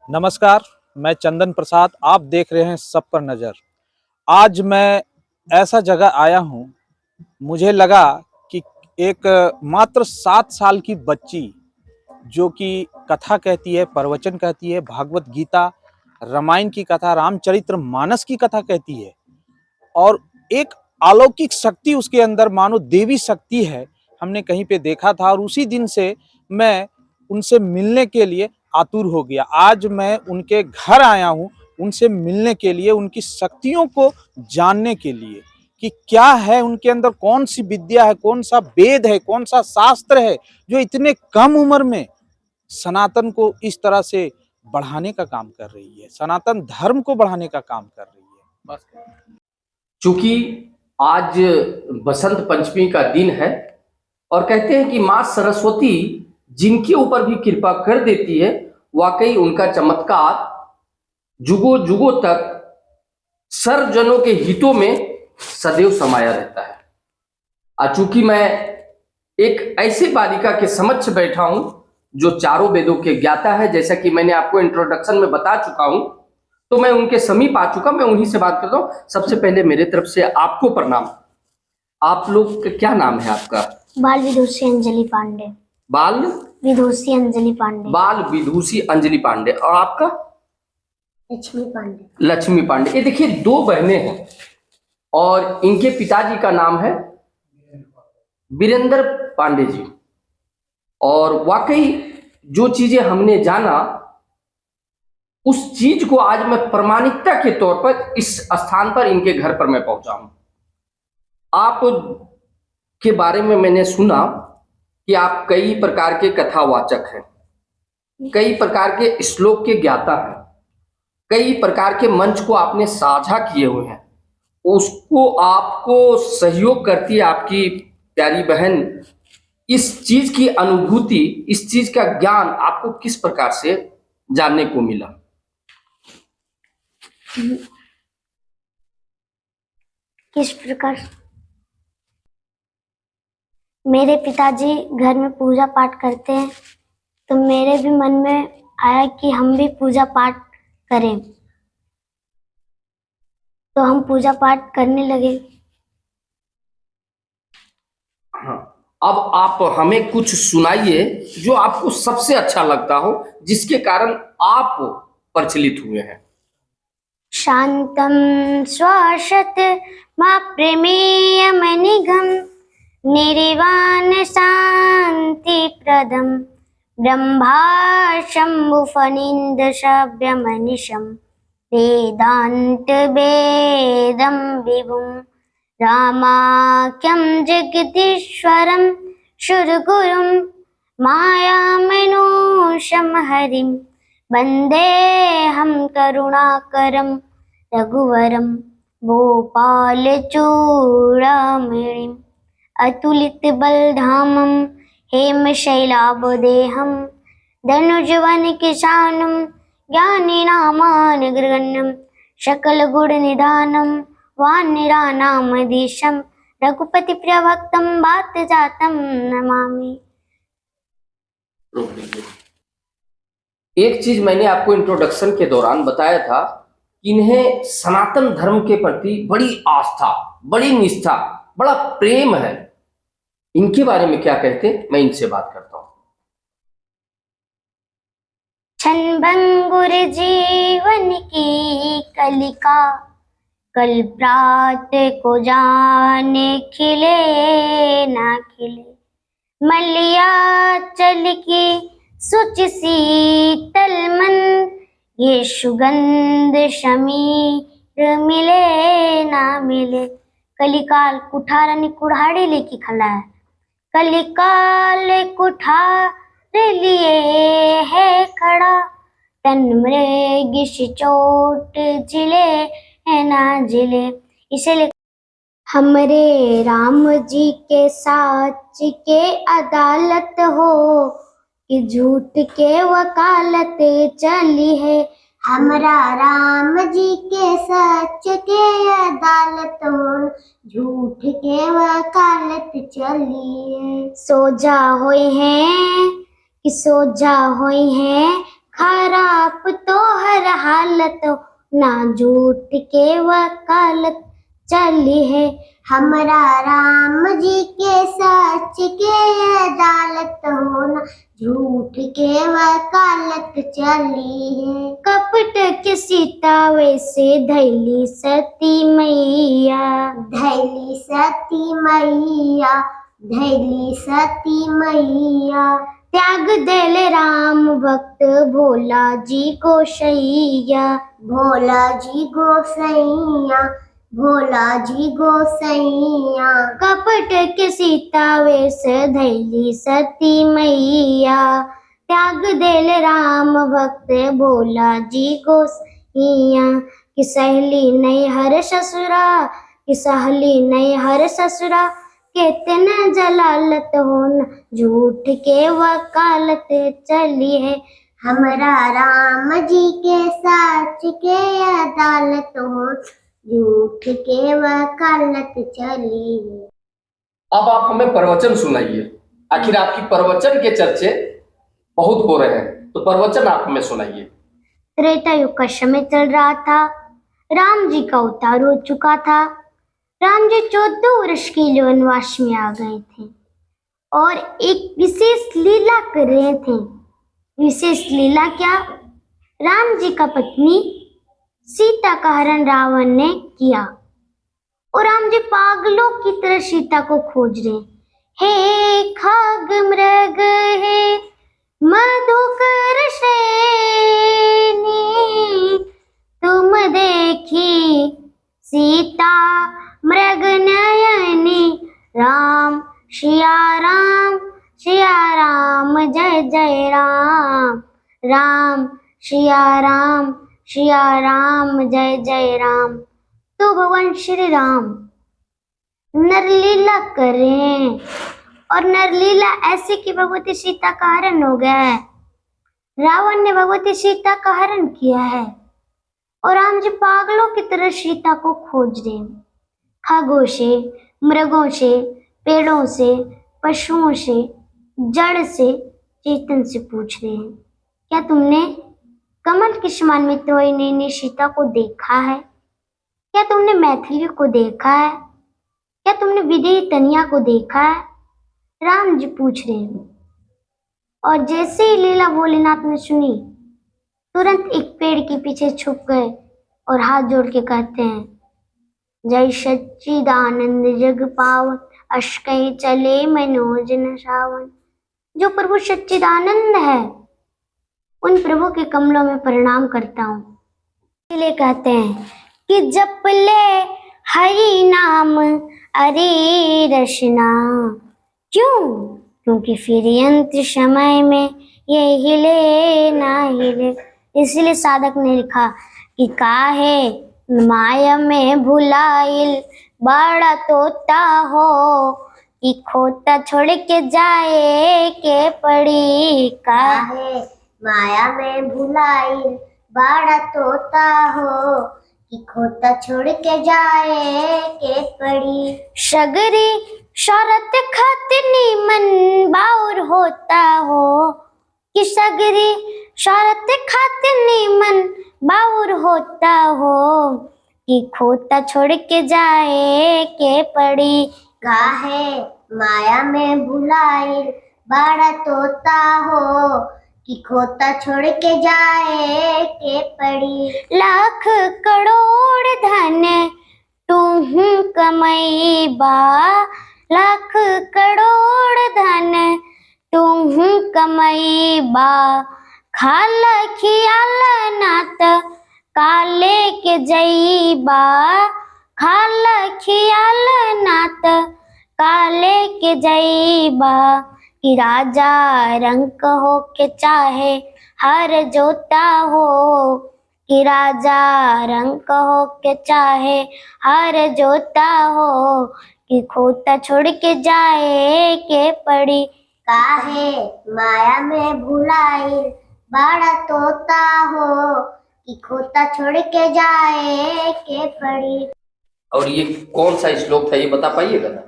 नमस्कार, मैं चंदन प्रसाद। आप देख रहे हैं सब पर नज़र। आज मैं ऐसा जगह आया हूँ, मुझे लगा कि एक मात्र 7 साल की बच्ची जो कि कथा कहती है, प्रवचन कहती है, भागवत गीता, रामायण की कथा, रामचरितमानस की कथा कहती है और एक अलौकिक शक्ति उसके अंदर मानो देवी शक्ति है, हमने कहीं पे देखा था और उसी दिन से मैं उनसे मिलने के लिए आतुर हो गया। आज मैं उनके घर आया हूँ, उनसे मिलने के लिए, उनकी शक्तियों को जानने के लिए कि क्या है उनके अंदर, कौन सी विद्या है, कौन सा वेद है, कौन सा शास्त्र है जो इतने कम उम्र में सनातन को इस तरह से बढ़ाने का काम कर रही है, सनातन धर्म को बढ़ाने का काम कर रही है। बस चूंकि आज बसंत पंचमी का दिन है और कहते हैं कि माँ सरस्वती जिनके ऊपर भी कृपा कर देती है, वाकई उनका चमत्कार जुगों जुगों तक सर्वजनों के हितों में सदैव समाया रहता है। चूंकि मैं एक ऐसे बालिका के समक्ष बैठा हूं जो चारों वेदों के ज्ञाता है, जैसा कि मैंने आपको इंट्रोडक्शन में बता चुका हूं, तो मैं उनके समीप आ चुका, मैं उन्हीं से बात करता हूं। सबसे पहले मेरे तरफ से आपको प्रणाम। आप लोग का क्या नाम है आपका? बाल विदुषी अंजलि पांडे। बाल विदुषी अंजलि पांडे। बाल विदुषी अंजलि पांडे। और आपका? लक्ष्मी पांडे। लक्ष्मी पांडे। ये देखिए, दो बहनें हैं और इनके पिताजी का नाम है वीरेंद्र पांडे जी। और वाकई जो चीजें हमने जाना, उस चीज को आज मैं प्रमाणिकता के तौर पर इस स्थान पर, इनके घर पर मैं पहुंचा हूं। आप के बारे में मैंने सुना कि आप कई प्रकार के कथावाचक हैं, कई प्रकार के श्लोक के ज्ञाता हैं, कई प्रकार के मंच को आपने साझा किए हुए हैं। उसको आपको सहयोग करती है आपकी प्यारी बहन। इस चीज की अनुभूति, इस चीज का ज्ञान आपको किस प्रकार से जानने को मिला? किस प्रकार? मेरे पिताजी घर में पूजा पाठ करते हैं, तो मेरे भी मन में आया कि हम भी पूजा पाठ करें, तो हम पूजा पाठ करने लगे। हाँ, अब आप हमें कुछ सुनाइए जो आपको सबसे अच्छा लगता हो, जिसके कारण आप प्रचलित हुए हैं। शांतं श्वासत मा प्रेमेयमनिघं निर्वाण शांति प्रदम ब्रह्मा शंभु फणींद शब्दमनिशं वेदांत वेदं विभुं रामाख्यं जगदीश्वरं शुरगुरुं मायामनोषं हरिं वन्देऽहं करुणाकरं रघुवरं भूपालचूडामणिम् अतुलितबलधामं हेमशैलाभदेहं धनुजवनकिशानं ज्ञानिनामानगण्यं सकलगुणनिधानं वानराणामधीशं रघुपतिप्रियभक्तं वातजातं नमामि। एक चीज मैंने आपको इंट्रोडक्शन के दौरान बताया था कि इन्हें सनातन धर्म के प्रति बड़ी आस्था, बड़ी निष्ठा, बड़ा प्रेम है। इनके बारे में क्या कहते, मैं इनसे बात करता हूं। क्षणभंगुर जीवन की कलिका, कल प्रात को जाने खिले ना खिले, मलिया चल की सुच शीतल मन, ये सुगंध शमीर मिले ना मिले। कलिकाल कुठार आणि कुऱ्हाडी लेकी खलाय, कलिकाल कुठार लिए है खड़ा, तन मृग चोट जिले है ना जिले। इसीलिए हमरे राम जी के साच के अदालत हो कि झूठ के वकालत चली है। हमरा राम जी के सच के अदालत हो, झूठ के वकालत चली है। सोजा होई है कि सोजा होई है, खराब तो हालत हो, ना झूठ के वकालत चली है। हमरा राम जी के सच के अदालत हो, ना झूठ के वकालत चली है। कपट के सीता वैसे धैली सती मैया, धैली सती मैया, धैली सती मैया। त्याग देल राम भक्त भोला जी गोसैया, भोला जी गोसैया, भोला जी गोसैया। कपट के सीता वेश धैली सती मैया, त्याग देल राम भक्त भोला जी गोसैया। कि सहेली नहीं हर ससुरा, कि सहेली नहीं हर ससुरा, कितना जलालत हो, न झूठ के वकालत चली है। हमरा राम जी के सच के अदालत हो, झूठ के वकालत चली है। अब आप हमें प्रवचन सुनाइए। आखिर आपकी प्रवचन के चर्चे बहुत हो रहे हैं, तो प्रवचन आप हमें सुनाइए। त्रेता युग का समय चल रहा था। राम जी का अवतार हो चुका था। राम जी 14 वर्ष के लिए वनवास में आ गए थे और एक विशेष लीला कर रहे थे। विशेष लीला क्या? राम जी का पत्नी सीता का हरण रावण ने किया और राम जी पागलों की तरह सीता को खोज रहे। हे खाग मृग हे मधुकर श्रेणी, तुम देखी सीता मृग नयनी। राम सिया राम, सिया राम जय जय राम। राम सिया राम, सिया राम जय जय राम। तो भगवान श्री राम नरलीला करें और नरलीला ऐसी कि भगवती सीता का हरण हो गया है। रावण ने भगवती सीता का हरण किया है और राम जी पागलों की तरह सीता को खोज रहे। खगों से, मृगों से, पेड़ों से, पशुओं से, जड़ से, चेतन से पूछ रहे हैं, क्या तुमने कमल के समान में तोई नैनी सीता को देखा है? क्या तुमने मैथिली को देखा है? क्या तुमने विदेही तनिया को देखा है? राम जी पूछ रहे हैं। और जैसे ही लीला भोलेनाथ ने सुनी, तुरंत एक पेड़ के पीछे छुप गए और हाथ जोड़ के कहते हैं, जय सच्चिदानंद जग पावन, अश्कई चले मनोज न सावन। जो प्रभु सच्चिदानंद है, उन प्रभु के कमलों में प्रणाम करता हूँ। इसलिए कहते हैं कि जप ले हरि नाम अरे रशना। क्यों? क्योंकि फिर यंत्र समय में ये हिले ना हिले। इसलिए साधक ने लिखा कि काहे माया में भुलाइल बड़ा तोता हो, कि खोता छोड़ के जाए के पड़ी। काहे माया में भुलाइल बड़ा तोता हो, कि खोता छोड़ के जाए के पड़ी। सगरी शरत खतनी मन बाउर होता हो, कि सगरी शरत खतनी मन बाउर होता हो, कि खोता छोड़ के जाए के पड़ी। काहे माया में भुलाइल बड़ा तोता हो, कि खोता छोड़ के जाए के पड़ी। लाख करोड़ धन तुम कमैबा, लाख करोड़ धन तुम कमैबा। खाल खियाल नात काले के जईबा, खाल खियाल नात काले के जईबा। कि राजा रंक हो के चाहे हर जोता हो, कि राजा रंक हो के चाहे हर जोता हो, कि खोता छोड़ के जाए के पड़ी। काहे माया में भुलाइल बड़ा तोता हो, कि खोता छोड़ के जाए के पड़ी। और ये कौन सा श्लोक था, ये बता पाइएगा ना?